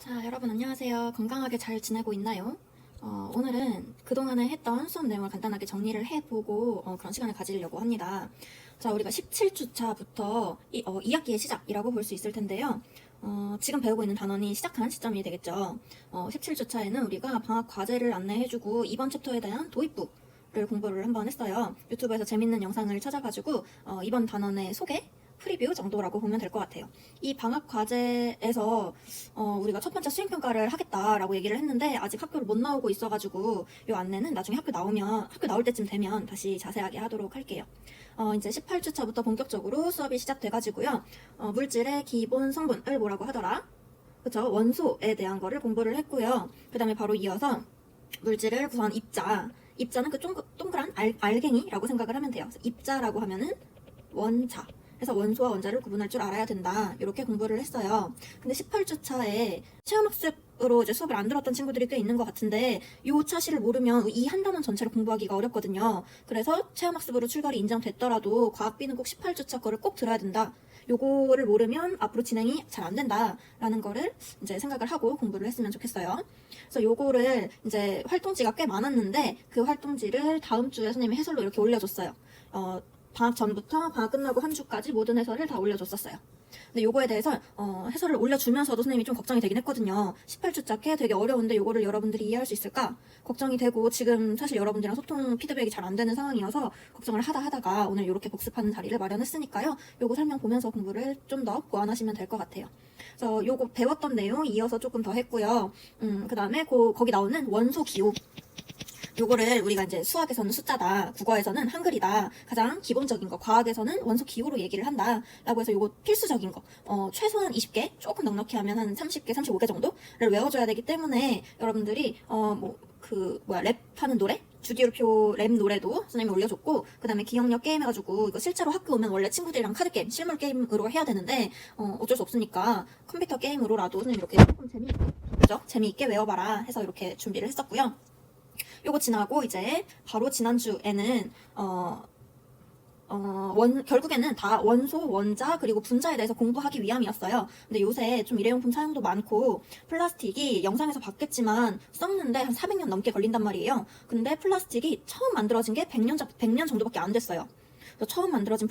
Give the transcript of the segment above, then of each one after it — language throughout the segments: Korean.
자, 여러분 안녕하세요. 건강하게 잘 지내고 있나요? 오늘은 그동안에 했던 수업 내용을 간단하게 정리를 해보고 그런 시간을 가지려고 합니다. 자, 우리가 17주차부터 2학기의 시작이라고 볼 수 있을 텐데요. 지금 배우고 있는 단원이 시작한 시점이 되겠죠. 17주차에는 우리가 방학 과제를 안내해주고 이번 챕터에 대한 도입부를 공부를 한번 했어요. 유튜브에서 재밌는 영상을 찾아가지고 이번 단원의 소개, 프리뷰 정도라고 보면 될 것 같아요. 이 방학 과제에서 우리가 첫 번째 수행평가를 하겠다라고 얘기를 했는데 아직 학교를 못 나오고 있어가지고 이 안내는 나중에 학교 나올 때쯤 되면 다시 자세하게 하도록 할게요. 이제 18주차부터 본격적으로 수업이 시작돼가지고요. 물질의 기본 성분을 뭐라고 하더라? 그쵸? 원소에 대한 거를 공부를 했고요. 그 다음에 바로 이어서 물질을 구성한 입자는 그 동그란 알갱이라고 생각을 하면 돼요. 입자라고 하면은 원자. 그래서 원소와 원자를 구분할 줄 알아야 된다. 이렇게 공부를 했어요. 근데 18주차에 체험학습으로 이제 수업을 안 들었던 친구들이 꽤 있는 것 같은데 요 차시를 모르면 이 한 단원 전체를 공부하기가 어렵거든요. 그래서 체험학습으로 출결이 인정됐더라도 과학비는 꼭 18주차 거를 꼭 들어야 된다. 요거를 모르면 앞으로 진행이 잘 안 된다라는 거를 이제 생각을 하고 공부를 했으면 좋겠어요. 그래서 요거를 이제 활동지가 꽤 많았는데 그 활동지를 다음 주에 선생님이 해설로 이렇게 올려줬어요. 방학 전부터 방학 끝나고 한 주까지 모든 해설을 다 올려줬었어요. 근데 요거에 대해서 해설을 올려주면서도 선생님이 좀 걱정이 되긴 했거든요. 18주짜게 되게 어려운데 요거를 여러분들이 이해할 수 있을까? 걱정이 되고 지금 사실 여러분들이랑 소통 피드백이 잘 안 되는 상황이어서 걱정을 하다가 오늘 이렇게 복습하는 자리를 마련했으니까요. 요거 설명 보면서 공부를 좀 더 보완하시면 될 것 같아요. 그래서 요거 배웠던 내용 이어서 조금 더 했고요. 그 다음에 거기 나오는 원소 기호. 요거를 우리가 이제 수학에서는 숫자다, 국어에서는 한글이다, 가장 기본적인 거, 과학에서는 원소 기호로 얘기를 한다 라고 해서 요거 필수적인 거, 최소한 20개, 조금 넉넉히 하면 한 30개, 35개 정도를 외워줘야 되기 때문에 여러분들이 랩하는 노래? 주기율표 랩 노래도 선생님이 올려줬고, 그 다음에 기억력 게임 해가지고 이거 실제로 학교 오면 원래 친구들이랑 카드 게임, 실물 게임으로 해야 되는데 어쩔 수 없으니까 컴퓨터 게임으로라도 선생님 이렇게 조금 재미있게 외워봐라 해서 이렇게 준비를 했었고요. 요거 지나고 이제 바로 지난주에는 결국에는 다 원소, 원자, 그리고 분자에 대해서 공부하기 위함이었어요. 근데 요새 좀 일회용품 사용도 많고 플라스틱이 영상에서 봤겠지만 썩는데 한 400년 넘게 걸린단 말이에요. 근데 플라스틱이 처음 만들어진 게 100년 정도밖에 안 됐어요. 처음 만들어진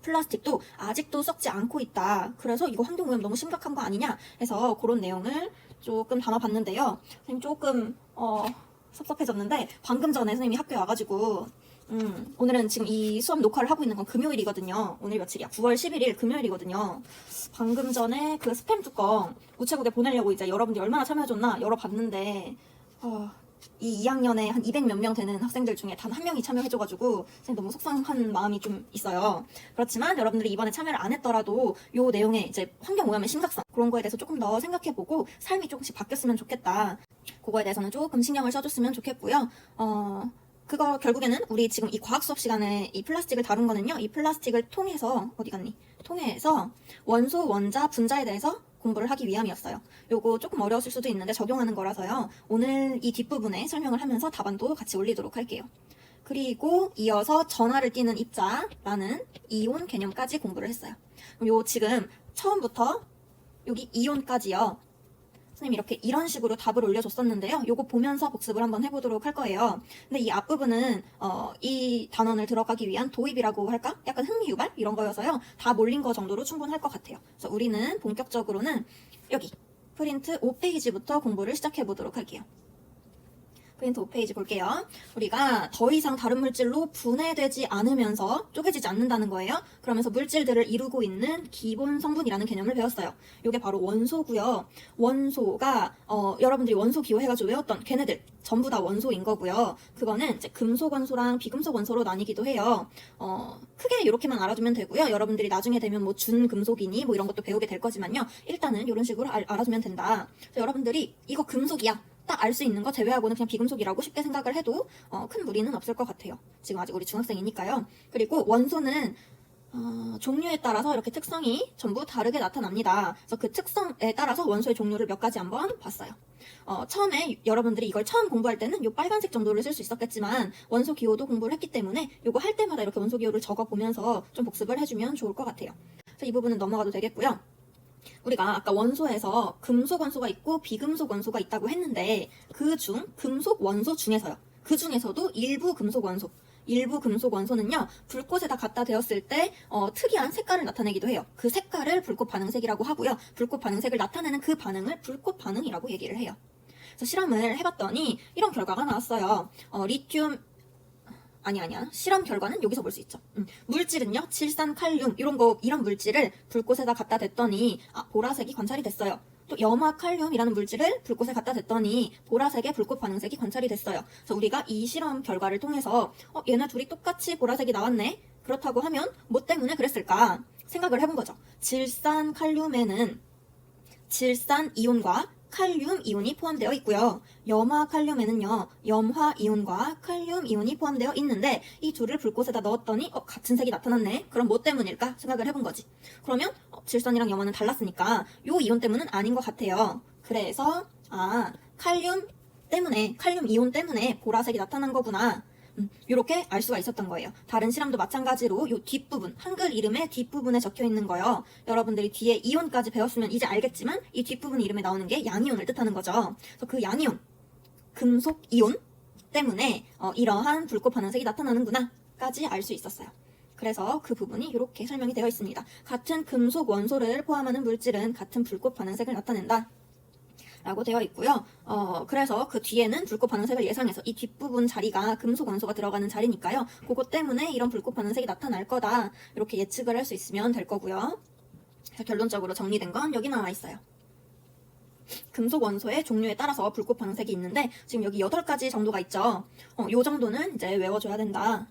플라스틱도 아직도 썩지 않고 있다. 그래서 이거 환경오염 너무 심각한 거 아니냐 해서 그런 내용을 조금 담아봤는데요. 선생님 조금 섭섭해졌는데 방금 전에 선생님이 학교에 와가지고 오늘은 지금 이 수업 녹화를 하고 있는 건 금요일이거든요. 오늘 며칠이야? 9월 11일 금요일이거든요. 방금 전에 그 스팸 뚜껑 우체국에 보내려고 이제 여러분들이 얼마나 참여해줬나 열어봤는데 이 2학년에 한 200 몇 명 되는 학생들 중에 단 한 명이 참여해줘가지고 선생님 너무 속상한 마음이 좀 있어요. 그렇지만 여러분들이 이번에 참여를 안 했더라도 요 내용에 이제 환경오염의 심각성 그런 거에 대해서 조금 더 생각해보고 삶이 조금씩 바뀌었으면 좋겠다. 그거에 대해서는 조금 신경을 써줬으면 좋겠고요. 그거 결국에는 우리 지금 이 과학 수업 시간에 이 플라스틱을 다룬 거는요. 이 플라스틱을 통해서 통해서 원소, 원자, 분자에 대해서 공부를 하기 위함이었어요. 요거 조금 어려웠을 수도 있는데 적용하는 거라서요. 오늘 이 뒷부분에 설명을 하면서 답안도 같이 올리도록 할게요. 그리고 이어서 전하를 띠는 입자라는 이온 개념까지 공부를 했어요. 그럼 요 지금 처음부터 여기 이온까지요. 선생님이 이렇게 이런 식으로 답을 올려줬었는데요. 요거 보면서 복습을 한번 해보도록 할 거예요. 근데 이 앞부분은 이 단원을 들어가기 위한 도입이라고 할까? 약간 흥미유발? 이런 거여서요. 다 몰린 거 정도로 충분할 것 같아요. 그래서 우리는 본격적으로는 여기 프린트 5페이지부터 공부를 시작해보도록 할게요. 프린트 5페이지 볼게요. 우리가 더 이상 다른 물질로 분해되지 않으면서 쪼개지지 않는다는 거예요. 그러면서 물질들을 이루고 있는 기본 성분이라는 개념을 배웠어요. 이게 바로 원소고요. 원소가 여러분들이 원소 기호 해가지고 외웠던 걔네들 전부 다 원소인 거고요. 그거는 이제 금속 원소랑 비금속 원소로 나뉘기도 해요. 크게 이렇게만 알아두면 되고요. 여러분들이 나중에 되면 뭐 준금속이니 뭐 이런 것도 배우게 될 거지만요. 일단은 이런 식으로 알아두면 된다. 여러분들이 이거 금속이야. 딱 알 수 있는 거 제외하고는 그냥 비금속이라고 쉽게 생각을 해도 큰 무리는 없을 것 같아요. 지금 아직 우리 중학생이니까요. 그리고 원소는 종류에 따라서 이렇게 특성이 전부 다르게 나타납니다. 그래서 그 특성에 따라서 원소의 종류를 몇 가지 한번 봤어요. 처음에 여러분들이 이걸 처음 공부할 때는 요 빨간색 정도를 쓸 수 있었겠지만 원소 기호도 공부를 했기 때문에 요거 할 때마다 이렇게 원소 기호를 적어보면서 좀 복습을 해주면 좋을 것 같아요. 그래서 이 부분은 넘어가도 되겠고요. 우리가 아까 원소에서 금속 원소가 있고 비금속 원소가 있다고 했는데 금속 원소 중에서요. 그 중에서도 일부 금속 원소는요, 불꽃에다 갖다 대었을 때 특이한 색깔을 나타내기도 해요. 그 색깔을 불꽃 반응색이라고 하고요. 불꽃 반응색을 나타내는 그 반응을 불꽃 반응이라고 얘기를 해요. 그래서 실험을 해봤더니 이런 결과가 나왔어요. 리튬 아니야. 실험 결과는 여기서 볼 수 있죠. 물질은요, 질산, 칼륨 이런 물질을 불꽃에다 갖다 댔더니 보라색이 관찰이 됐어요. 또 염화 칼륨이라는 물질을 불꽃에 갖다 댔더니 보라색의 불꽃 반응색이 관찰이 됐어요. 그래서 우리가 이 실험 결과를 통해서 얘네 둘이 똑같이 보라색이 나왔네. 그렇다고 하면 뭐 때문에 그랬을까 생각을 해본 거죠. 질산 칼륨에는 질산 이온과 칼륨 이온이 포함되어 있고요. 염화 칼륨에는요, 염화 이온과 칼륨 이온이 포함되어 있는데 이 둘을 불꽃에다 넣었더니 같은 색이 나타났네. 그럼 뭐 때문일까 생각을 해본 거지. 그러면 질산이랑 염화는 달랐으니까 요 이온 때문은 아닌 것 같아요. 그래서 칼륨 이온 때문에 보라색이 나타난 거구나. 이렇게 알 수가 있었던 거예요. 다른 실험도 마찬가지로 요 뒷부분, 한글 이름의 뒷부분에 적혀 있는 거요. 여러분들이 뒤에 이온까지 배웠으면 이제 알겠지만 이 뒷부분 이름에 나오는 게 양이온을 뜻하는 거죠. 그래서 그 양이온, 금속 이온 때문에 이러한 불꽃 반응색이 나타나는구나까지 알 수 있었어요. 그래서 그 부분이 이렇게 설명이 되어 있습니다. 같은 금속 원소를 포함하는 물질은 같은 불꽃 반응색을 나타낸다. 라고 되어 있고요. 그래서 그 뒤에는 불꽃 반응색을 예상해서 이 뒷부분 자리가 금속 원소가 들어가는 자리니까요. 그것 때문에 이런 불꽃 반응색이 나타날 거다. 이렇게 예측을 할 수 있으면 될 거고요. 그래서 결론적으로 정리된 건 여기 나와 있어요. 금속 원소의 종류에 따라서 불꽃 반응색이 있는데 지금 여기 8가지 정도가 있죠. 요 정도는 이제 외워줘야 된다.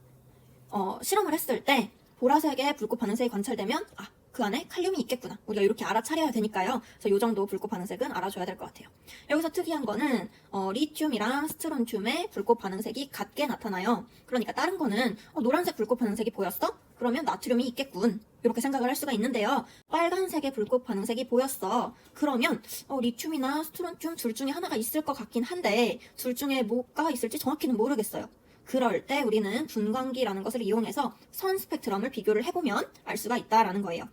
실험을 했을 때 보라색의 불꽃 반응색이 관찰되면 그 안에 칼륨이 있겠구나. 우리가 이렇게 알아차려야 되니까요. 그래서 이 정도 불꽃 반응색은 알아줘야 될 것 같아요. 여기서 특이한 거는 리튬이랑 스트론튬의 불꽃 반응색이 같게 나타나요. 그러니까 다른 거는 노란색 불꽃 반응색이 보였어? 그러면 나트륨이 있겠군. 이렇게 생각을 할 수가 있는데요. 빨간색의 불꽃 반응색이 보였어. 그러면 리튬이나 스트론튬 둘 중에 하나가 있을 것 같긴 한데 둘 중에 뭐가 있을지 정확히는 모르겠어요. 그럴 때 우리는 분광기라는 것을 이용해서 선 스펙트럼을 비교를 해보면 알 수가 있다라는 거예요.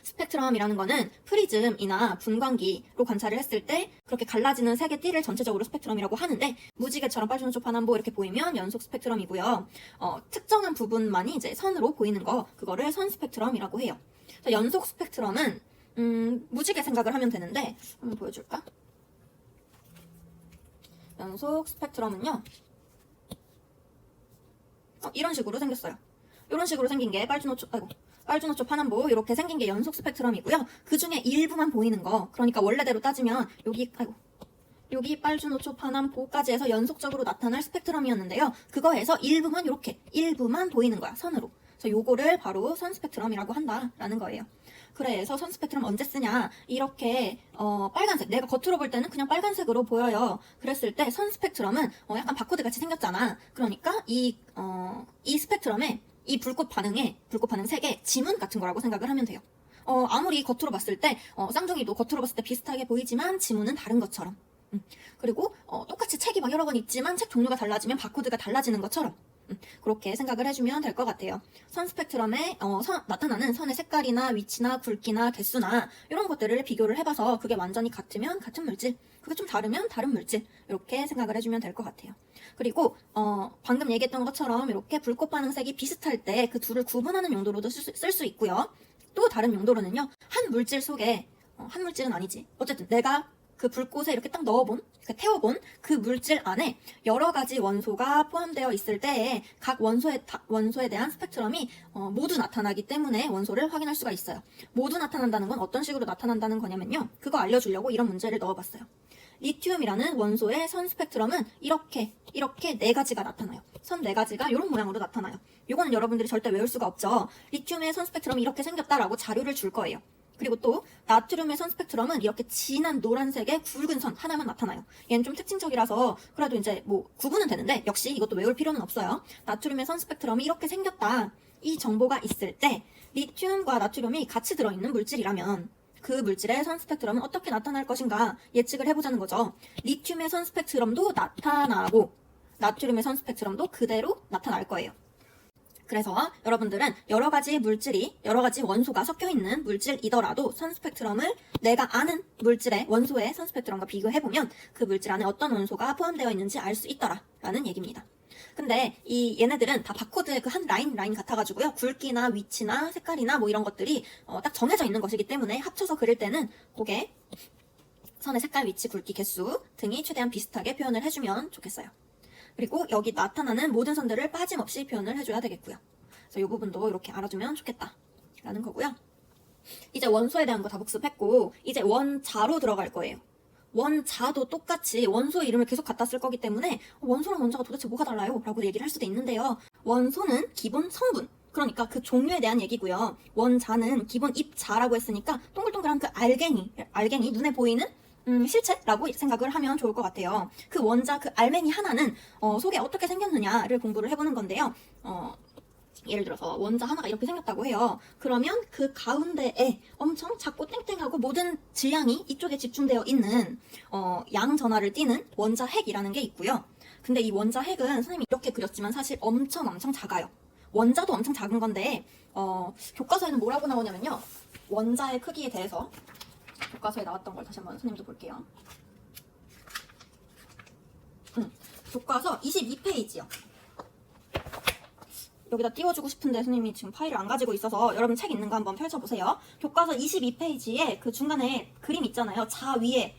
스펙트럼이라는 거는 프리즘이나 분광기로 관찰을 했을 때 그렇게 갈라지는 색의 띠를 전체적으로 스펙트럼이라고 하는데 무지개처럼 빨주노초 파남보 이렇게 보이면 연속 스펙트럼이고요. 특정한 부분만이 이제 선으로 보이는 거 그거를 선 스펙트럼이라고 해요. 연속 스펙트럼은 무지개 생각을 하면 되는데 한번 보여줄까? 연속 스펙트럼은요. 이런 식으로 생겼어요. 이런 식으로 생긴 게 빨주노초 파남보 이렇게 생긴 게 연속 스펙트럼이고요. 그 중에 일부만 보이는 거. 그러니까 원래대로 따지면 여기 빨주노초 파남보까지 해서 연속적으로 나타날 스펙트럼이었는데요. 그거에서 일부만 보이는 거야. 선으로. 그래서 요거를 바로 선 스펙트럼이라고 한다라는 거예요. 그래서 선 스펙트럼 언제 쓰냐? 이렇게 빨간색, 내가 겉으로 볼 때는 그냥 빨간색으로 보여요. 그랬을 때 선 스펙트럼은 약간 바코드 같이 생겼잖아. 그러니까 이 스펙트럼에 이 불꽃 반응색의 지문 같은 거라고 생각을 하면 돼요. 아무리 겉으로 봤을 때 쌍둥이도 겉으로 봤을 때 비슷하게 보이지만 지문은 다른 것처럼. 그리고 똑같이 책이 막 여러 권 있지만 책 종류가 달라지면 바코드가 달라지는 것처럼. 그렇게 생각을 해주면 될 것 같아요. 선 스펙트럼에 나타나는 선의 색깔이나 위치나 굵기나 개수나 이런 것들을 비교를 해봐서 그게 완전히 같으면 같은 물질, 그게 좀 다르면 다른 물질 이렇게 생각을 해주면 될 것 같아요. 그리고 방금 얘기했던 것처럼 이렇게 불꽃 반응색이 비슷할 때 그 둘을 구분하는 용도로도 쓸 수 있고요. 또 다른 용도로는요. 한 물질 속에 한 물질은 아니지. 어쨌든 내가 그 불꽃에 이렇게 딱 태워본 그 물질 안에 여러 가지 원소가 포함되어 있을 때에 각 원소에 대한 스펙트럼이 모두 나타나기 때문에 원소를 확인할 수가 있어요. 모두 나타난다는 건 어떤 식으로 나타난다는 거냐면요. 그거 알려주려고 이런 문제를 넣어봤어요. 리튬이라는 원소의 선 스펙트럼은 이렇게 4가지가 나타나요. 선 4가지가 이런 모양으로 나타나요. 이거는 여러분들이 절대 외울 수가 없죠. 리튬의 선 스펙트럼이 이렇게 생겼다라고 자료를 줄 거예요. 그리고 또 나트륨의 선 스펙트럼은 이렇게 진한 노란색의 굵은 선 하나만 나타나요. 얘는 좀 특징적이라서 그래도 이제 뭐 구분은 되는데 역시 이것도 외울 필요는 없어요. 나트륨의 선 스펙트럼이 이렇게 생겼다. 이 정보가 있을 때 리튬과 나트륨이 같이 들어있는 물질이라면 그 물질의 선 스펙트럼은 어떻게 나타날 것인가 예측을 해보자는 거죠. 리튬의 선 스펙트럼도 나타나고 나트륨의 선 스펙트럼도 그대로 나타날 거예요. 그래서 여러분들은 여러 가지 물질이, 여러 가지 원소가 섞여 있는 물질이더라도 선스펙트럼을 내가 아는 물질의 원소의 선스펙트럼과 비교해보면 그 물질 안에 어떤 원소가 포함되어 있는지 알 수 있더라라는 얘기입니다. 근데 이 얘네들은 다 바코드의 그 한 라인 같아가지고요. 굵기나 위치나 색깔이나 뭐 이런 것들이 딱 정해져 있는 것이기 때문에 합쳐서 그릴 때는 그게 선의 색깔, 위치, 굵기, 개수 등이 최대한 비슷하게 표현을 해주면 좋겠어요. 그리고 여기 나타나는 모든 선들을 빠짐없이 표현을 해줘야 되겠고요. 그래서 이 부분도 이렇게 알아두면 좋겠다라는 거고요. 이제 원소에 대한 거 다 복습했고 이제 원자로 들어갈 거예요. 원자도 똑같이 원소 이름을 계속 갖다 쓸 거기 때문에 원소랑 원자가 도대체 뭐가 달라요? 라고 얘기를 할 수도 있는데요. 원소는 기본 성분, 그러니까 그 종류에 대한 얘기고요. 원자는 기본 입자라고 했으니까 동글동글한 그 알갱이 눈에 보이는 실체라고 생각을 하면 좋을 것 같아요. 그 원자 그 알맹이 하나는 속에 어떻게 생겼느냐를 공부를 해보는 건데요. 예를 들어서 원자 하나가 이렇게 생겼다고 해요. 그러면 그 가운데에 엄청 작고 땡땡하고 모든 질량이 이쪽에 집중되어 있는 양 전하를 띠는 원자핵이라는 게 있고요. 근데 이 원자핵은 선생님이 이렇게 그렸지만 사실 엄청 작아요. 원자도 엄청 작은 건데 교과서에는 뭐라고 나오냐면요. 원자의 크기에 대해서 교과서에 나왔던 걸 다시 한번 선생님도 볼게요. 교과서 22페이지요. 여기다 띄워주고 싶은데 선생님이 지금 파일을 안 가지고 있어서 여러분 책 있는 거 한번 펼쳐보세요. 교과서 22페이지에 그 중간에 그림 있잖아요. 자 위에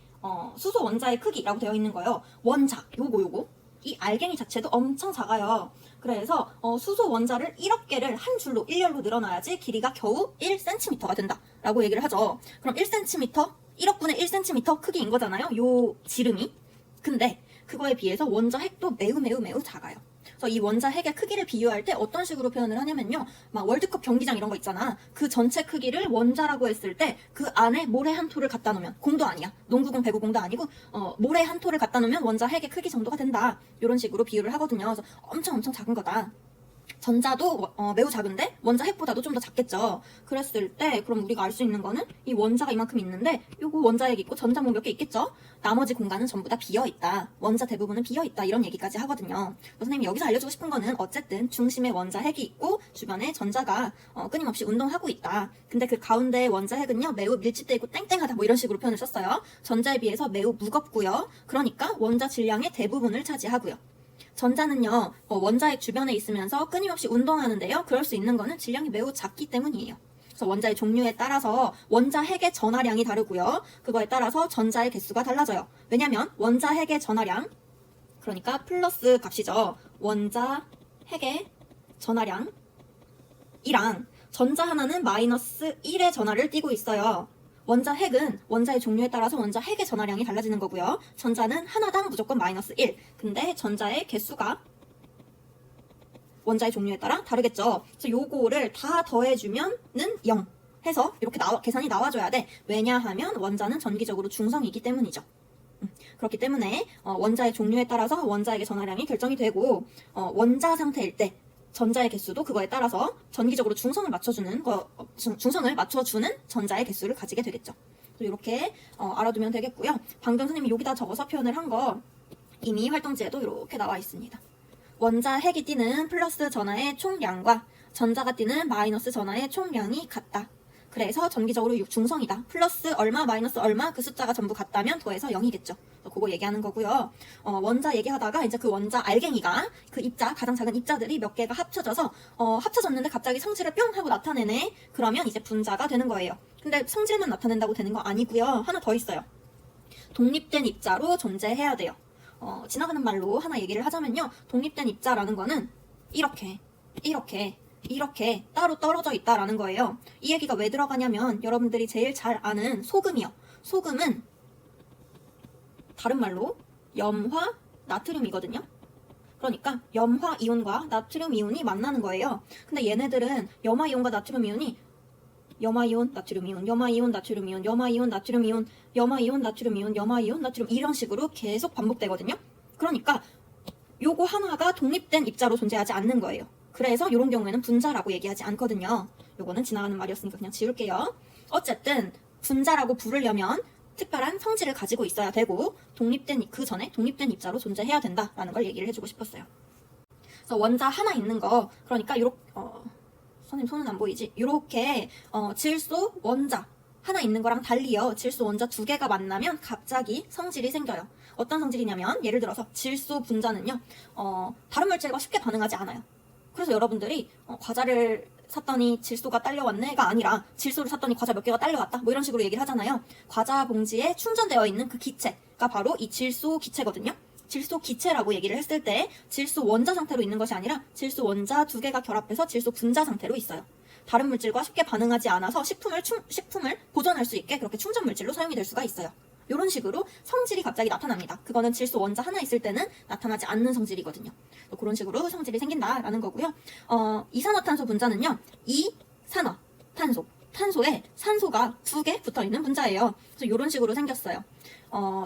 수소 원자의 크기라고 되어 있는 거예요. 원자 요거 이 알갱이 자체도 엄청 작아요. 그래서 수소 원자를 1억 개를 한 줄로 일렬로 늘어놔야지 길이가 겨우 1cm가 된다 라고 얘기를 하죠. 그럼 1cm 1억분의 1cm 크기인 거잖아요. 요 지름이. 근데 그거에 비해서 원자핵도 매우 작아요. 그래서 이 원자핵의 크기를 비유할 때 어떤 식으로 표현을 하냐면요. 막 월드컵 경기장 이런 거 있잖아. 그 전체 크기를 원자라고 했을 때 그 안에 모래 한 토를 갖다 놓으면, 공도 아니야. 농구공, 배구공도 아니고 모래 한 토를 갖다 놓으면 원자핵의 크기 정도가 된다. 이런 식으로 비유를 하거든요. 그래서 엄청 작은 거다. 전자도 매우 작은데 원자핵보다도 좀 더 작겠죠. 그랬을 때 그럼 우리가 알 수 있는 거는 이 원자가 이만큼 있는데 요거 원자핵 있고 전자 뭐 몇 개 있겠죠. 나머지 공간은 전부 다 비어있다. 원자 대부분은 비어있다. 이런 얘기까지 하거든요. 선생님이 여기서 알려주고 싶은 거는 어쨌든 중심에 원자핵이 있고 주변에 전자가 끊임없이 운동하고 있다. 근데 그 가운데 원자핵은요 매우 밀집되어 있고 땡땡하다 뭐 이런 식으로 표현을 썼어요. 전자에 비해서 매우 무겁고요. 그러니까 원자 질량의 대부분을 차지하고요. 전자는요 원자핵 주변에 있으면서 끊임없이 운동하는데요. 그럴 수 있는 거는 질량이 매우 작기 때문이에요. 그래서 원자의 종류에 따라서 원자핵의 전하량이 다르고요. 그거에 따라서 전자의 개수가 달라져요. 왜냐면 원자핵의 전하량, 그러니까 플러스 값이죠. 원자핵의 전하량이랑 전자 하나는 마이너스 1의 전하를 띠고 있어요. 원자핵은 원자의 종류에 따라서 원자핵의 전하량이 달라지는 거고요. 전자는 하나당 무조건 마이너스 1. 근데 전자의 개수가 원자의 종류에 따라 다르겠죠. 그래서 요거를 다 더해주면은 0 해서 이렇게 계산이 나와줘야 돼. 왜냐하면 원자는 전기적으로 중성이기 때문이죠. 그렇기 때문에 원자의 종류에 따라서 원자핵의 전하량이 결정이 되고 원자 상태일 때 전자의 개수도 그거에 따라서 전기적으로 중성을 맞춰주는 전자의 개수를 가지게 되겠죠. 이렇게 알아두면 되겠고요. 방금 선생님이 여기다 적어서 표현을 한 거 이미 활동지에도 이렇게 나와 있습니다. 원자핵이 띠는 플러스 전하의 총량과 전자가 띠는 마이너스 전하의 총량이 같다. 그래서 전기적으로 중성이다. 플러스 얼마 마이너스 얼마 그 숫자가 전부 같다면 더해서 0이겠죠. 그거 얘기하는 거고요. 원자 얘기하다가 이제 그 원자 알갱이가 그 입자, 가장 작은 입자들이 몇 개가 합쳐져서 합쳐졌는데 갑자기 성질을 뿅 하고 나타내네. 그러면 이제 분자가 되는 거예요. 근데 성질만 나타낸다고 되는 거 아니고요. 하나 더 있어요. 독립된 입자로 존재해야 돼요. 지나가는 말로 하나 얘기를 하자면요. 독립된 입자라는 거는 이렇게 따로 떨어져 있다라는 거예요. 이 얘기가 왜 들어가냐면 여러분들이 제일 잘 아는 소금이요. 소금은 다른 말로 염화 나트륨이거든요. 그러니까 염화 이온과 나트륨 이온이 만나는 거예요. 근데 얘네들은 염화 이온과 나트륨 이온이 염화이온, 나트륨이온, 염화이온, 나트륨이온, 염화이온, 나트륨이온, 염화이온, 나트륨이온, 염화이온, 나트륨 이런 식으로 계속 반복되거든요. 그러니까 요거 하나가 독립된 입자로 존재하지 않는 거예요. 그래서 이런 경우에는 분자라고 얘기하지 않거든요. 요거는 지나가는 말이었으니까 그냥 지울게요. 어쨌든 분자라고 부르려면 특별한 성질을 가지고 있어야 되고 그 전에 독립된 입자로 존재해야 된다라는 걸 얘기를 해주고 싶었어요. 그래서 원자 하나 있는 거, 그러니까 요렇게 선생님 손은 안 보이지? 요렇게 질소 원자 하나 있는 거랑 달리요. 질소 원자 두 개가 만나면 갑자기 성질이 생겨요. 어떤 성질이냐면 예를 들어서 질소 분자는요. 다른 물질과 쉽게 반응하지 않아요. 그래서 여러분들이 과자를 샀더니 질소가 딸려왔네가 아니라 질소를 샀더니 과자 몇 개가 딸려왔다 뭐 이런 식으로 얘기를 하잖아요. 과자 봉지에 충전되어 있는 그 기체가 바로 이 질소 기체거든요. 질소 기체라고 얘기를 했을 때 질소 원자 상태로 있는 것이 아니라 질소 원자 두 개가 결합해서 질소 분자 상태로 있어요. 다른 물질과 쉽게 반응하지 않아서 식품을 보존할 수 있게 그렇게 충전 물질로 사용이 될 수가 있어요. 이런 식으로 성질이 갑자기 나타납니다. 그거는 질소 원자 하나 있을 때는 나타나지 않는 성질이거든요. 그런 식으로 성질이 생긴다라는 거고요. 이산화탄소 분자는요. 탄소에 산소가 두 개 붙어있는 분자예요. 그래서 이런 식으로 생겼어요.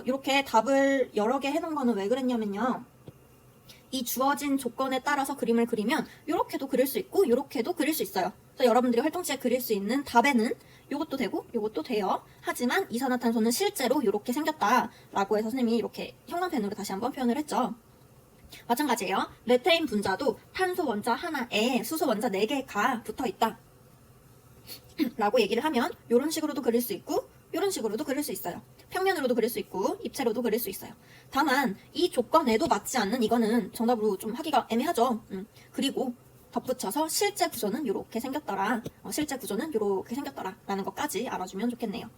이렇게 답을 여러 개 해놓은 거는 왜 그랬냐면요. 이 주어진 조건에 따라서 그림을 그리면 이렇게도 그릴 수 있고 이렇게도 그릴 수 있어요. 그래서 여러분들이 활동지에 그릴 수 있는 답에는 이것도 되고 이것도 돼요. 하지만 이산화탄소는 실제로 이렇게 생겼다라고 해서 선생님이 이렇게 형광펜으로 다시 한번 표현을 했죠. 마찬가지예요. 메테인 분자도 탄소 원자 하나에 수소 원자 4개가 붙어있다 라고 얘기를 하면 이런 식으로도 그릴 수 있고 이런 식으로도 그릴 수 있어요. 평면으로도 그릴 수 있고 입체로도 그릴 수 있어요. 다만 이 조건에도 맞지 않는 이거는 정답으로 좀 하기가 애매하죠. 그리고 덧붙여서 실제 구조는 이렇게 생겼더라. 실제 구조는 이렇게 생겼더라 라는 것까지 알아주면 좋겠네요.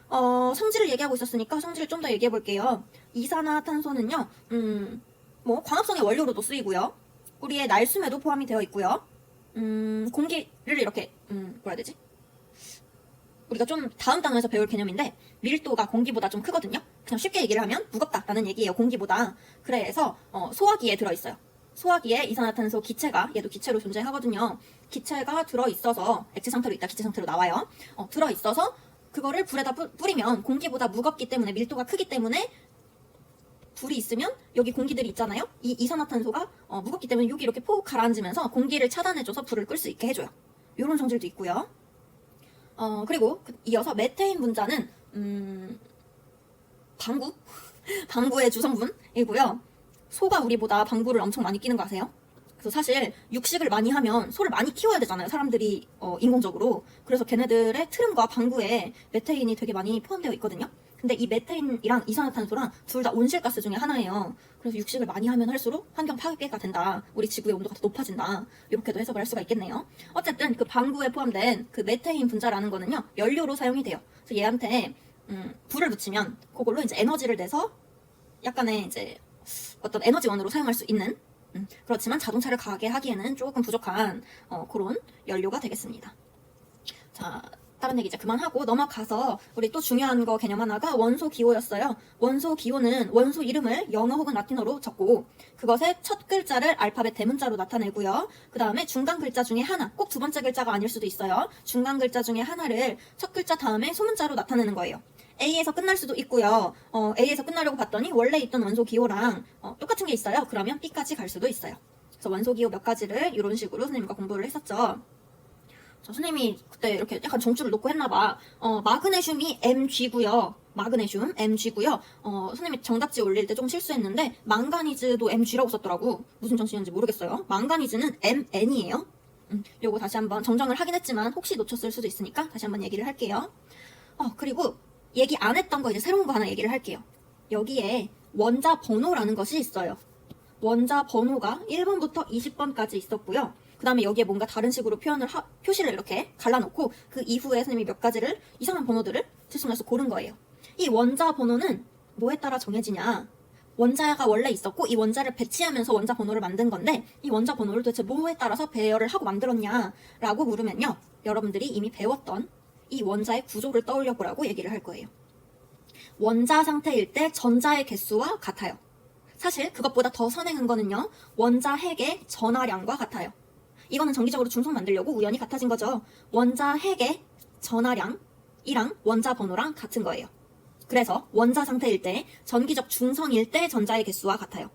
성질을 얘기하고 있었으니까 성질을 좀 더 얘기해 볼게요. 이산화탄소는요. 뭐 광합성의 원료로도 쓰이고요. 우리의 날숨에도 포함이 되어 있고요. 공기를 이렇게 뭐라 해야 되지? 우리가 좀 다음 단원에서 배울 개념인데 밀도가 공기보다 좀 크거든요. 그냥 쉽게 얘기를 하면 무겁다라는 얘기예요. 공기보다. 그래서 소화기에 들어있어요. 소화기에 이산화탄소 기체가 얘도 기체로 존재하거든요. 기체가 들어있어서 액체 상태로 있다 기체 상태로 나와요. 들어있어서 그거를 불에다 뿌리면 공기보다 무겁기 때문에 밀도가 크기 때문에 불이 있으면 여기 공기들이 있잖아요. 이 이산화탄소가 무겁기 때문에 여기 이렇게 폭 가라앉으면서 공기를 차단해줘서 불을 끌 수 있게 해줘요. 이런 성질도 있고요. 그리고 이어서 메테인 분자는 방부의 주성분이고요. 소가 우리보다 방부를 엄청 많이 끼는 거 아세요? 그래서 사실 육식을 많이 하면 소를 많이 키워야 되잖아요. 사람들이 인공적으로. 그래서 걔네들의 트름과 방부에 메테인이 되게 많이 포함되어 있거든요. 근데 이 메테인이랑 이산화탄소랑 둘 다 온실가스 중에 하나예요. 그래서 육식을 많이 하면 할수록 환경 파괴가 된다. 우리 지구의 온도가 더 높아진다. 이렇게도 해석을 할 수가 있겠네요. 어쨌든 그 방부에 포함된 그 메테인 분자라는 거는요. 연료로 사용이 돼요. 그래서 얘한테 불을 붙이면 그걸로 이제 에너지를 내서 약간의 이제 어떤 에너지원으로 사용할 수 있는 그렇지만 자동차를 가게 하기에는 조금 부족한 그런 연료가 되겠습니다. 자, 다른 얘기 이제 그만하고 넘어가서 우리 또 중요한 거 개념 하나가 원소 기호였어요. 원소 기호는 원소 이름을 영어 혹은 라틴어로 적고 그것의 첫 글자를 알파벳 대문자로 나타내고요. 그 다음에 중간 글자 중에 하나, 꼭 두 번째 글자가 아닐 수도 있어요. 중간 글자 중에 하나를 첫 글자 다음에 소문자로 나타내는 거예요. A에서 끝날 수도 있고요. A에서 끝나려고 봤더니 원래 있던 원소 기호랑 똑같은 게 있어요. 그러면 B까지 갈 수도 있어요. 그래서 원소 기호 몇 가지를 이런 식으로 선생님과 공부를 했었죠. 선생님이 그때 이렇게 약간 정주를 놓고 했나봐. 마그네슘이 Mg고요. 마그네슘 Mg고요. 선생님이 정답지 올릴 때 좀 실수했는데 망가니즈도 Mg라고 썼더라고. 무슨 정신인지 모르겠어요. 망가니즈는 Mn이에요. 요거 다시 한번 정정을 하긴 했지만 혹시 놓쳤을 수도 있으니까 다시 한번 얘기를 할게요. 그리고 얘기 안 했던 거 이제 새로운 거 하나 얘기를 할게요. 여기에 원자 번호라는 것이 있어요. 원자 번호가 1번부터 20번까지 있었고요. 그 다음에 여기에 뭔가 다른 식으로 표시를 이렇게 갈라놓고 그 이후에 선생님이 몇 가지를 이상한 번호들을 들쑥날쑥 고른 거예요. 이 원자 번호는 뭐에 따라 정해지냐? 원자가 원래 있었고 이 원자를 배치하면서 원자 번호를 만든 건데 이 원자 번호를 도대체 뭐에 따라서 배열을 하고 만들었냐라고 물으면요. 여러분들이 이미 배웠던 이 원자의 구조를 떠올려 보라고 얘기를 할 거예요. 원자 상태일 때 전자의 개수와 같아요. 사실 그것보다 더 선행한 거는요. 원자 핵의 전하량과 같아요. 이거는 정기적으로 중성 만들려고 우연히 같아진 거죠. 원자 핵의 전하량이랑 원자 번호랑 같은 거예요. 그래서 원자 상태일 때 전기적 중성일 때 전자의 개수와 같아요.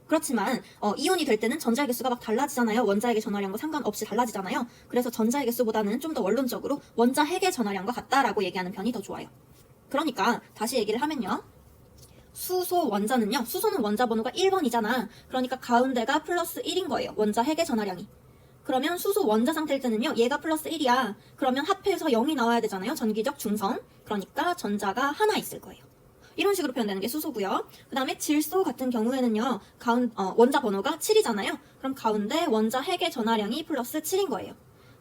그렇지만 이온이 될 때는 전자의 개수가 막 달라지잖아요. 원자핵의 전하량과 상관없이 달라지잖아요. 그래서 전자의 개수보다는 좀 더 원론적으로 원자 핵의 전하량과 같다라고 얘기하는 편이 더 좋아요. 그러니까 다시 얘기를 하면요. 수소 원자는요. 수소는 원자 번호가 1번이잖아. 그러니까 가운데가 플러스 1인 거예요. 원자 핵의 전하량이. 그러면 수소 원자 상태일 때는요. 얘가 플러스 1이야. 그러면 합해서 0이 나와야 되잖아요. 전기적 중성. 그러니까 전자가 하나 있을 거예요. 이런 식으로 표현되는 게 수소고요. 그 다음에 질소 같은 경우에는요. 원자 번호가 7이잖아요. 그럼 가운데 원자 핵의 전하량이 플러스 7인 거예요.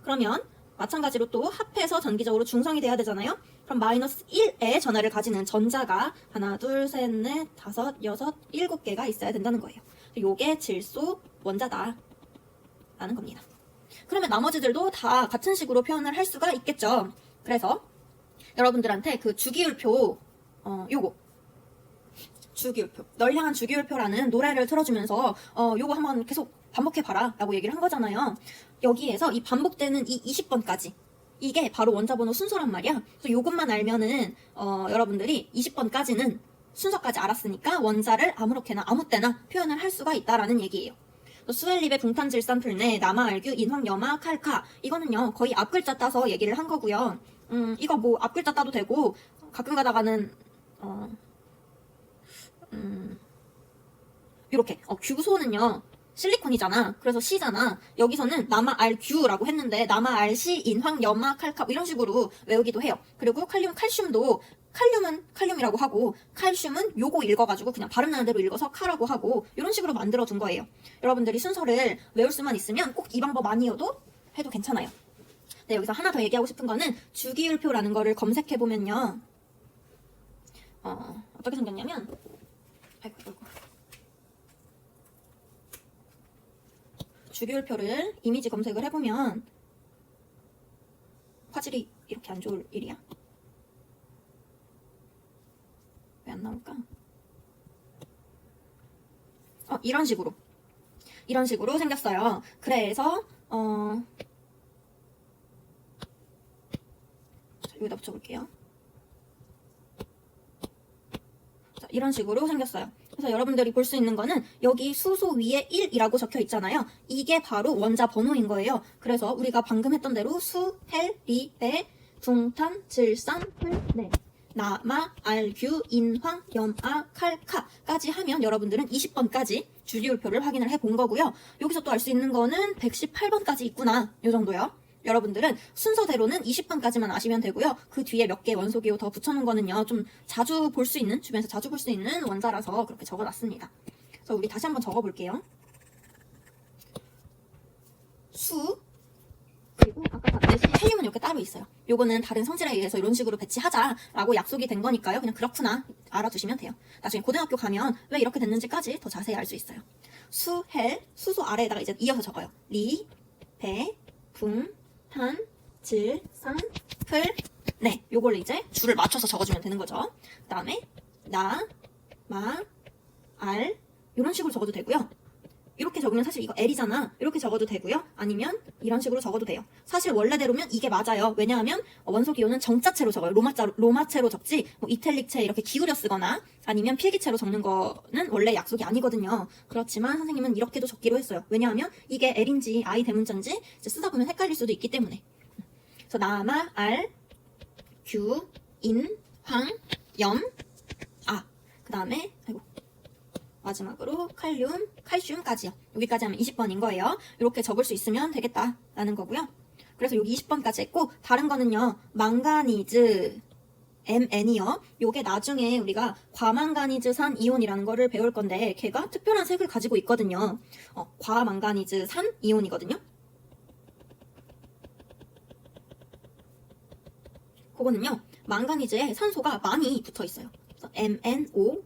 그러면 마찬가지로 또 합해서 전기적으로 중성이 돼야 되잖아요. 그럼 마이너스 1의 전하를 가지는 전자가 하나, 둘, 셋, 넷, 다섯, 여섯, 7개가 있어야 된다는 거예요. 요게 질소 원자다 라는 겁니다. 그러면 나머지들도 다 같은 식으로 표현을 할 수가 있겠죠. 그래서 여러분들한테 그 주기율표 요거 주기율표, 널 향한 주기율표라는 노래를 틀어주면서 요거 한번 계속 반복해봐라 라고 얘기를 한 거잖아요. 여기에서 이 반복되는 이 20번까지 이게 바로 원자번호 순서란 말이야. 그래서 요것만 알면은 여러분들이 20번까지는 순서까지 알았으니까 원자를 아무렇게나 아무 때나 표현을 할 수가 있다라는 얘기예요. 수헬립의 붕탄질산 풀네, 남아알규, 인황, 염화, 칼카 이거는요 거의 앞글자 따서 얘기를 한 거고요. 이거 뭐 앞글자 따도 되고 가끔 가다가는 이렇게 규소는요 실리콘이잖아. 그래서 C잖아. 여기서는 남아알규라고 했는데 남아알시, 인황, 염화, 칼카 이런 식으로 외우기도 해요. 그리고 칼륨, 칼슘도 칼륨은 칼륨이라고 하고 칼슘은 요거 읽어가지고 그냥 발음 나는 대로 읽어서 카라고 하고 이런 식으로 만들어둔 거예요. 여러분들이 순서를 외울 수만 있으면 꼭 이 방법 아니어도 해도 괜찮아요. 네, 여기서 하나 더 얘기하고 싶은 거는 주기율표라는 거를 검색해보면요. 어떻게 생겼냐면 아이고. 주기율표를 이미지 검색을 해보면 화질이 이렇게 안 좋을 일이야? 왜 안 나올까? 이런 식으로 생겼어요. 그래서 자, 여기다 붙여볼게요. 자, 이런 식으로 생겼어요. 그래서 여러분들이 볼 수 있는 거는 여기 수소 위에 1이라고 적혀 있잖아요. 이게 바로 원자 번호인 거예요. 그래서 우리가 방금 했던 대로 수, 헬, 리, 배, 붕탄, 질산, 풀, 네. 남아, 알규, 인황, 염아, 칼카까지 하면 여러분들은 20번까지 주기율표를 확인을 해본 거고요. 여기서 또 알 수 있는 거는 118번까지 있구나. 요 정도요. 여러분들은 순서대로는 20번까지만 아시면 되고요. 그 뒤에 몇 개 원소기호 더 붙여놓은 거는요. 좀 자주 볼 수 있는, 주변에서 자주 볼 수 있는 원자라서 그렇게 적어놨습니다. 그래서 우리 다시 한번 적어볼게요. 수, 그리고 아까 봤듯이 헬륨은 이렇게 따로 있어요. 요거는 다른 성질에 의해서 이런 식으로 배치하자라고 약속이 된 거니까요. 그냥 그렇구나 알아두시면 돼요. 나중에 고등학교 가면 왜 이렇게 됐는지까지 더 자세히 알 수 있어요. 수, 헬, 수소 아래에다가 이제 이어서 적어요. 리, 배, 붕, 탄, 질, 산, 풀, 네, 요걸 이제 줄을 맞춰서 적어주면 되는 거죠. 그 다음에 나, 마, 알 이런 식으로 적어도 되고요. 이렇게 적으면 사실 이거 L이잖아. 이렇게 적어도 되고요. 아니면 이런 식으로 적어도 돼요. 사실 원래대로면 이게 맞아요. 왜냐하면 원소기호는 정자체로 적어요. 로마체로 적지 뭐 이탈릭체 이렇게 기울여 쓰거나 아니면 필기체로 적는 거는 원래 약속이 아니거든요. 그렇지만 선생님은 이렇게도 적기로 했어요. 왜냐하면 이게 L인지 I 대문자인지 이제 쓰다 보면 헷갈릴 수도 있기 때문에. 그래서 남아, 알, 규, 인, 황, 염, 아. 그 다음에 마지막으로 칼륨, 칼슘까지요. 여기까지 하면 20번인 거예요. 이렇게 적을 수 있으면 되겠다라는 거고요. 그래서 여기 20번까지 했고 다른 거는요. 망가니즈, MN이요. 요게 나중에 우리가 과망가니즈산 이온이라는 거를 배울 건데 걔가 특별한 색을 가지고 있거든요. 과망가니즈산 이온이거든요. 그거는요. 망가니즈에 산소가 많이 붙어 있어요. 그래서 MnO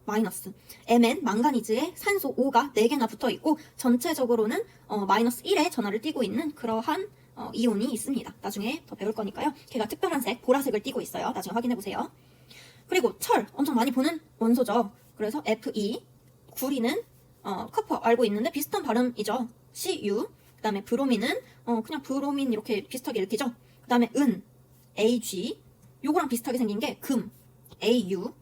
마이너스 Mn 망가니즈에 산소 O가 4개나 붙어 있고 전체적으로는 마이너스 1의 전하를 띠고 있는 그러한 이온이 있습니다. 나중에 더 배울 거니까요. 걔가 특별한 색, 보라색을 띠고 있어요. 나중에 확인해 보세요. 그리고 철 엄청 많이 보는 원소죠. 그래서 Fe, 구리는 커퍼 알고 있는데 비슷한 발음이죠. Cu, 그 다음에 브로민은 그냥 브로민 이렇게 비슷하게 읽히죠. 그 다음에 은, Ag, 요거랑 비슷하게 생긴 게 금, Au,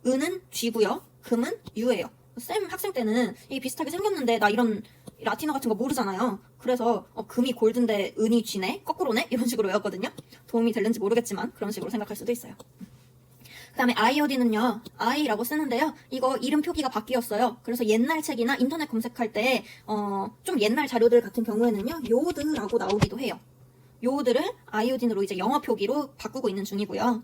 은은 G고요. 금은 U예요. 쌤 학생 때는 이게 비슷하게 생겼는데 나 이런 라틴어 같은 거 모르잖아요. 그래서 금이 골드인데 은이 G네? 거꾸로네? 이런 식으로 외웠거든요. 도움이 될는지 모르겠지만 그런 식으로 생각할 수도 있어요. 그다음에 아이오딘은요, I라고 쓰는데요. 이거 이름 표기가 바뀌었어요. 그래서 옛날 책이나 인터넷 검색할 때 좀 옛날 자료들 같은 경우에는요, 요오드라고 나오기도 해요. 요오드를 아이오딘으로 이제 영어 표기로 바꾸고 있는 중이고요.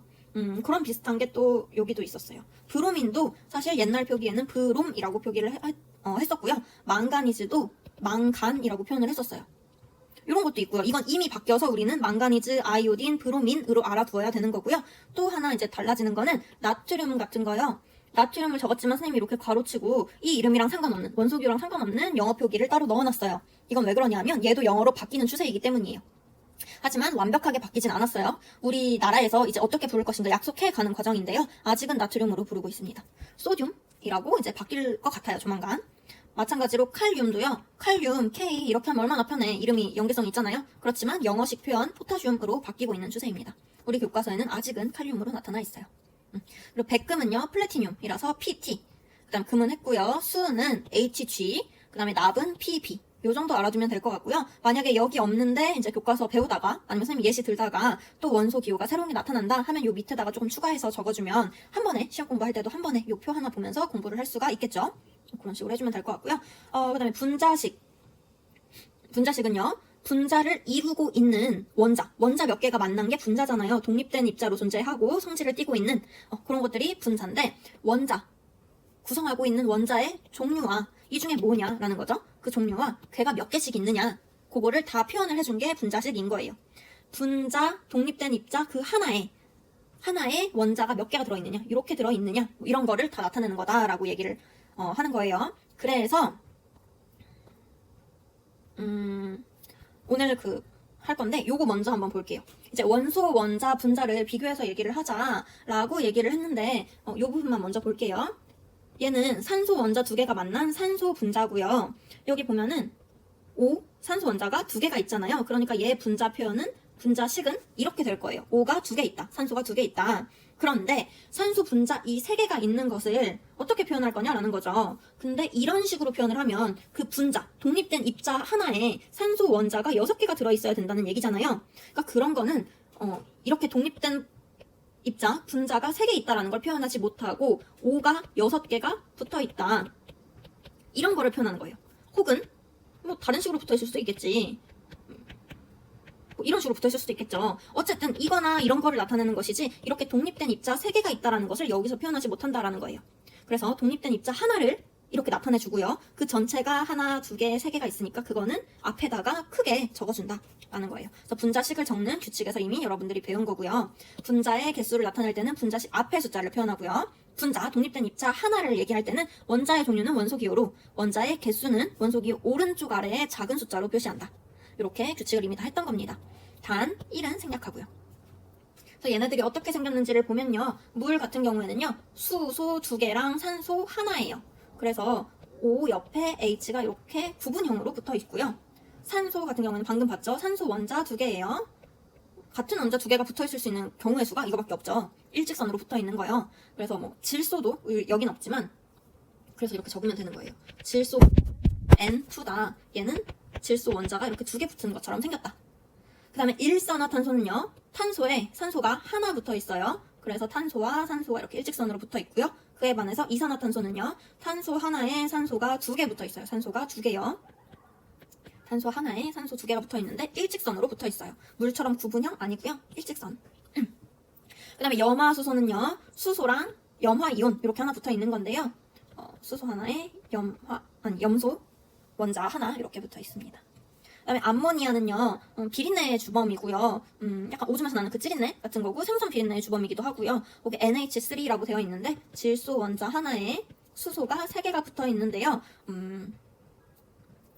그런 비슷한 게 또 여기도 있었어요. 브로민도 사실 옛날 표기에는 브롬이라고 표기를 했었고요. 망가니즈도 망간이라고 표현을 했었어요. 이런 것도 있고요. 이건 이미 바뀌어서 우리는 망가니즈, 아이오딘, 브로민으로 알아두어야 되는 거고요. 또 하나 이제 달라지는 거는 나트륨 같은 거요. 나트륨을 적었지만 선생님이 이렇게 가로치고 이 이름이랑 상관없는, 원소기호랑 상관없는 영어 표기를 따로 넣어놨어요. 이건 왜 그러냐면 얘도 영어로 바뀌는 추세이기 때문이에요. 하지만 완벽하게 바뀌진 않았어요. 우리나라에서 이제 어떻게 부를 것인가 약속해 가는 과정인데요. 아직은 나트륨으로 부르고 있습니다. 소듐이라고 이제 바뀔 것 같아요, 조만간. 마찬가지로 칼륨도요. 칼륨, K 이렇게 하면 얼마나 편해. 이름이 연계성이 있잖아요. 그렇지만 영어식 표현 포타슘으로 바뀌고 있는 추세입니다. 우리 교과서에는 아직은 칼륨으로 나타나 있어요. 그리고 백금은요. 플래티늄이라서 PT. 그다음 금은 했고요. 수는 Hg. 그다음에 납은 Pb. 요 정도 알아두면 될 것 같고요. 만약에 여기 없는데 이제 교과서 배우다가 아니면 선생님 예시 들다가 또 원소 기호가 새로운 게 나타난다 하면 요 밑에다가 조금 추가해서 적어주면 한 번에 시험 공부할 때도 한 번에 요 표 하나 보면서 공부를 할 수가 있겠죠. 그런 식으로 해주면 될 것 같고요. 그다음에 분자식. 분자식은요. 분자를 이루고 있는 원자 몇 개가 만난 게 분자잖아요. 독립된 입자로 존재하고 성질을 띠고 있는 그런 것들이 분자인데 원자 구성하고 있는 원자의 종류와 이 중에 뭐냐라는 거죠. 그 종류와 걔가 몇 개씩 있느냐 그거를 다 표현을 해준 게 분자식인 거예요. 분자 독립된 입자 그 하나에 원자가 몇 개가 들어있느냐 이렇게 들어있느냐 이런 거를 다 나타내는 거다라고 얘기를 하는 거예요. 그래서 오늘 할 건데 요거 먼저 한번 볼게요. 이제 원소, 원자, 분자를 비교해서 얘기를 하자라고 얘기를 했는데 요 부분만 먼저 볼게요. 얘는 산소 원자 2개가 만난 산소 분자고요. 여기 보면은 O 산소 원자가 2개가 있잖아요. 그러니까 얘 분자 표현은 분자식은 이렇게 될 거예요. O가 2개 있다. 산소가 2개 있다. 그런데 산소 분자 이 3개가 있는 것을 어떻게 표현할 거냐라는 거죠. 근데 이런 식으로 표현을 하면 그 분자, 독립된 입자 하나에 산소 원자가 6개가 들어있어야 된다는 얘기잖아요. 그러니까 그런 거는 이렇게 독립된 입자, 분자가 3개 있다라는 걸 표현하지 못하고 O가 6개가 붙어있다. 이런 거를 표현하는 거예요. 혹은 뭐 다른 식으로 붙어있을 수도 있겠지. 이런 식으로 붙어있을 수도 있겠죠. 어쨌든 이거나 이런 거를 나타내는 것이지 이렇게 독립된 입자 3개가 있다라는 것을 여기서 표현하지 못한다라는 거예요. 그래서 독립된 입자 하나를 이렇게 나타내주고요. 그 전체가 하나, 2개, 3개가 있으니까 그거는 앞에다가 크게 적어준다라는 거예요. 그래서 분자식을 적는 규칙에서 이미 여러분들이 배운 거고요. 분자의 개수를 나타낼 때는 분자식 앞에 숫자를 표현하고요. 분자, 독립된 입자 하나를 얘기할 때는 원자의 종류는 원소기호로 원자의 개수는 원소기호 오른쪽 아래에 작은 숫자로 표시한다. 이렇게 규칙을 이미 다 했던 겁니다. 단 1은 생략하고요. 그래서 얘네들이 어떻게 생겼는지를 보면요. 물 같은 경우에는요. 수소 2개랑 산소 하나예요. 그래서 O 옆에 H가 이렇게 구분형으로 붙어 있고요. 산소 같은 경우는 방금 봤죠? 산소 원자 2개예요. 같은 원자 2개가 붙어 있을 수 있는 경우의 수가 이거밖에 없죠. 일직선으로 붙어 있는 거예요. 그래서 뭐 질소도 여긴 없지만 그래서 이렇게 적으면 되는 거예요. 질소 N2다. 얘는 질소 원자가 이렇게 2개 붙은 것처럼 생겼다. 그 다음에 일산화탄소는요. 탄소에 산소가 하나 붙어 있어요. 그래서 탄소와 산소가 이렇게 일직선으로 붙어 있고요. 그에 반해서 이산화탄소는요. 탄소 하나에 산소가 2개 붙어 있어요. 산소가 2개요. 탄소 하나에 산소 2개가 붙어 있는데 일직선으로 붙어 있어요. 물처럼 구분형 아니고요. 일직선. 그 다음에 염화수소는요. 수소랑 염화이온 이렇게 하나 붙어 있는 건데요. 수소 하나에 염소 원자 하나 이렇게 붙어 있습니다. 그 다음에 암모니아는요. 비린내의 주범이고요. 약간 오줌에서 나는 그 찌린내 같은 거고 생선 비린내의 주범이기도 하고요. 거기 NH3라고 되어 있는데 질소 원자 하나에 수소가 3개가 붙어 있는데요.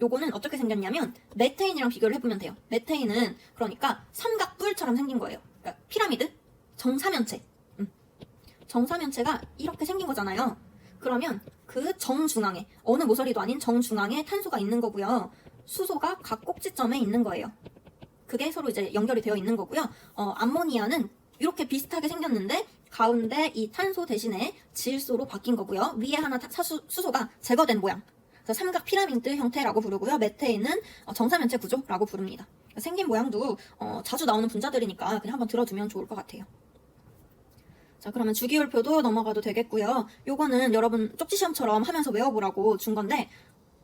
요거는 어떻게 생겼냐면 메테인이랑 비교를 해보면 돼요. 메테인은 그러니까 삼각뿔처럼 생긴 거예요. 그러니까 피라미드, 정사면체. 정사면체가 이렇게 생긴 거잖아요. 그러면 그 정중앙에 어느 모서리도 아닌 정중앙에 탄소가 있는 거고요. 수소가 각 꼭지점에 있는 거예요. 그게 서로 이제 연결이 되어 있는 거고요. 암모니아는 이렇게 비슷하게 생겼는데 가운데 이 탄소 대신에 질소로 바뀐 거고요. 위에 하나 수소가 제거된 모양. 그래서 삼각 피라미드 형태라고 부르고요. 메테인은 정사면체 구조라고 부릅니다. 생긴 모양도 자주 나오는 분자들이니까 그냥 한번 들어두면 좋을 것 같아요. 자, 그러면 주기율표도 넘어가도 되겠고요. 요거는 여러분 쪽지 시험처럼 하면서 외워보라고 준 건데,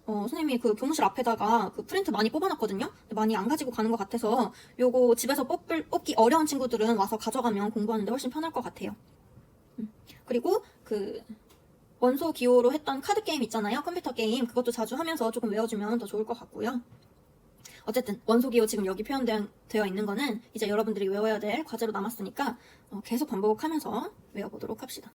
선생님이 그 교무실 앞에다가 그 프린트 많이 뽑아놨거든요? 근데 많이 안 가지고 가는 것 같아서 요거 집에서 뽑기 어려운 친구들은 와서 가져가면 공부하는데 훨씬 편할 것 같아요. 그리고 그 원소 기호로 했던 카드 게임 있잖아요. 컴퓨터 게임. 그것도 자주 하면서 조금 외워주면 더 좋을 것 같고요. 어쨌든 원소 기호 지금 여기 표현되어 있는 거는 이제 여러분들이 외워야 될 과제로 남았으니까 계속 반복하면서 외워보도록 합시다.